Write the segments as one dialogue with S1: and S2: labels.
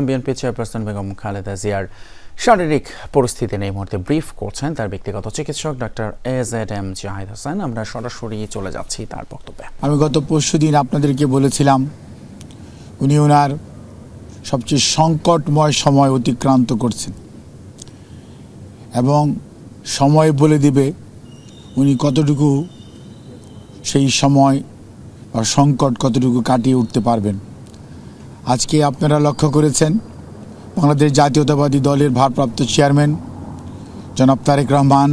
S1: BNP chairperson Begum Khaleda জিয়ার শারীরিক পরিস্থিতি নিয়ে এই মুহূর্তে ব্রিফ করছেন তার ব্যক্তিগত চিকিৎসক ডাক্তার AZM জাহিদ হাসান। আমরা সরাসরি চলে যাচ্ছি তার বক্তব্যে।
S2: আমি গত পরশুদিন আপনাদেরকে বলেছিলাম উনি ওনার সবচেয়ে সংকটময় সময় অতিক্রান্ত করছেন এবং সময় বলে দিবে উনি কতটুকু সেই সময় বা সংকট কতটুকু কাটিয়ে উঠতে পারবেন। আজকে আপনারা লক্ষ্য করেছেন বাংলাদেশ জাতীয়তাবাদী দলের ভারপ্রাপ্ত চেয়ারম্যান জনাব তারেক রহমান,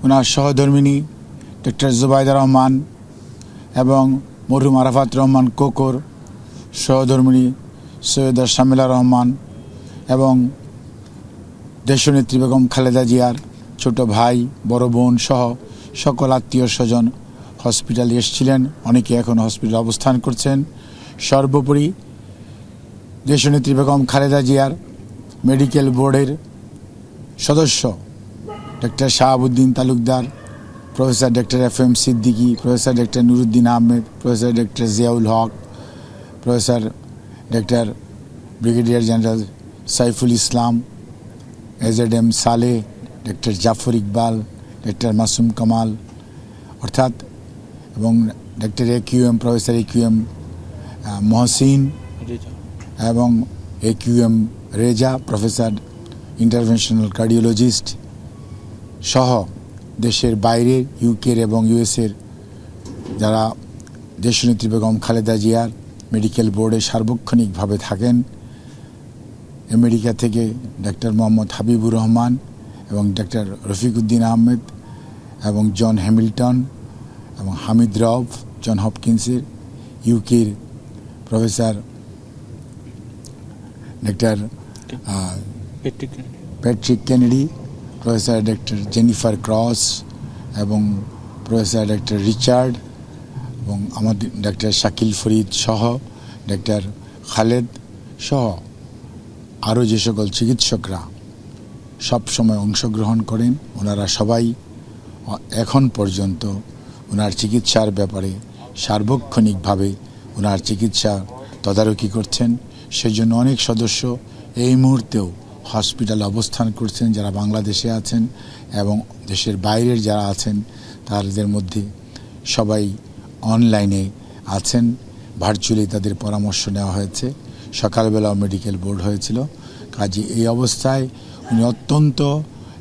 S2: ওনার সহধর্মিণী ডক্টর জুবাইদা রহমান এবং মরহুম আরাফাত রহমান কোকর, সহধর্মিণী সৈয়দা শামিলা রহমান এবং দেশনেত্রী বেগম খালেদা জিয়ার ছোট ভাই, বড় বোন সহ সকল আত্মীয় স্বজন হসপিটালে এসেছিলেন। অনেকে এখন হসপিটালে অবস্থান করছেন। সর্বোপরি দেশনেত্রী বেগম খালেদা জিয়ার মেডিকেল বোর্ডের সদস্য doctor Shahabuddin Talukdar, professor doctor FM Siddiqui, professor doctor Nuruddin Ahmed, professor doctor Ziaul Haque, professor doctor brigadier general Saiful Islam, AZM Saleh, doctor Zafar Iqbal, doctor Masum Kamal অর্থাৎ এবং doctor AQM professor AQM Mohsin এবং AQM Reza, professor interventional cardiologist সহ দেশের বাইরের ইউকের এবং US-এর যারা দেশনেত্রী বেগম খালেদা জিয়ার মেডিকেল বোর্ডে সার্বক্ষণিকভাবে থাকেন। আমেরিকা থেকে ডক্টর মোহাম্মদ হাবিবুর রহমান এবং ডক্টর রফিকুদ্দিন আহমেদ এবং জন হ্যামিল্টন এবং হামিদ রউফ জন হপকিন্সের, ইউকের professor doctor Patrick Kennedy, professor doctor Jennifer Cross এবং প্রফেসর ডক্টর রিচার্ড এবং আমাদের ডক্টর শাকিল ফরিদ সহ ডক্টর খালেদ সহ আরও যে সকল চিকিৎসকরা সব সময় অংশগ্রহণ করেন, ওনারা সবাই এখন পর্যন্ত ওনার চিকিৎসার ব্যাপারে সার্বক্ষণিকভাবে ওনার চিকিৎসা তদারকি করছেন। সেজন্য অনেক সদস্য এই মুহূর্তেও হসপিটালে অবস্থান করছেন যারা বাংলাদেশে আছেন এবং দেশের বাইরের যারা আছেন তাদের মধ্যে সবাই অনলাইনে আছেন। ভার্চুয়ালি তাদের পরামর্শ নেওয়া হয়েছে। সকালবেলাও মেডিকেল বোর্ড হয়েছিল। কাজে এই অবস্থায় উনি অত্যন্ত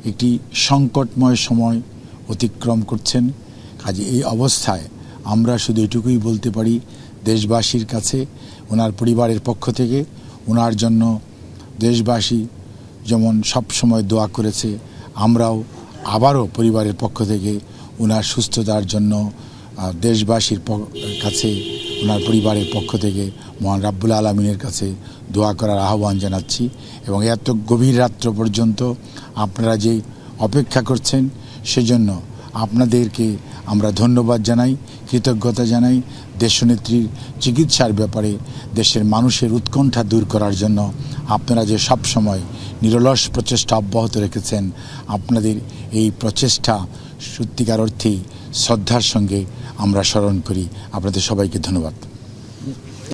S2: একটি সংকটময় সময় অতিক্রম করছেন। কাজে এই অবস্থায় আমরা শুধু এটুকুই বলতে পারি দেশবাসীর কাছে ওনার পরিবারের পক্ষ থেকে ওনার জন্য দেশবাসী যেমন সব সময় দোয়া করেছে, আমরাও আবারও পরিবারের পক্ষ থেকে ওনার সুস্থতার জন্য দেশবাসীর কাছে ওনার পরিবারের পক্ষ থেকে মহান রাব্বুল আলামিনের কাছে দোয়া করার আহ্বান জানাচ্ছি। এবং এত গভীর রাত্র পর্যন্ত আপনারা যে অপেক্ষা করছেন সেজন্য আপনাদেরকে আমরা ধন্যবাদ জানাই, কৃতজ্ঞতা জানাই। দেশনেত্রীর চিকিৎসার ব্যাপারে দেশের মানুষের উৎকণ্ঠা দূর করার জন্য আপনারা যে সব সময় নিরলস প্রচেষ্টা অব্যাহত রেখেছেন, আপনাদের এই প্রচেষ্টা সত্যিকার অর্থেই শ্রদ্ধার সঙ্গে আমরা স্মরণ করি। আপনাদের সবাইকে ধন্যবাদ।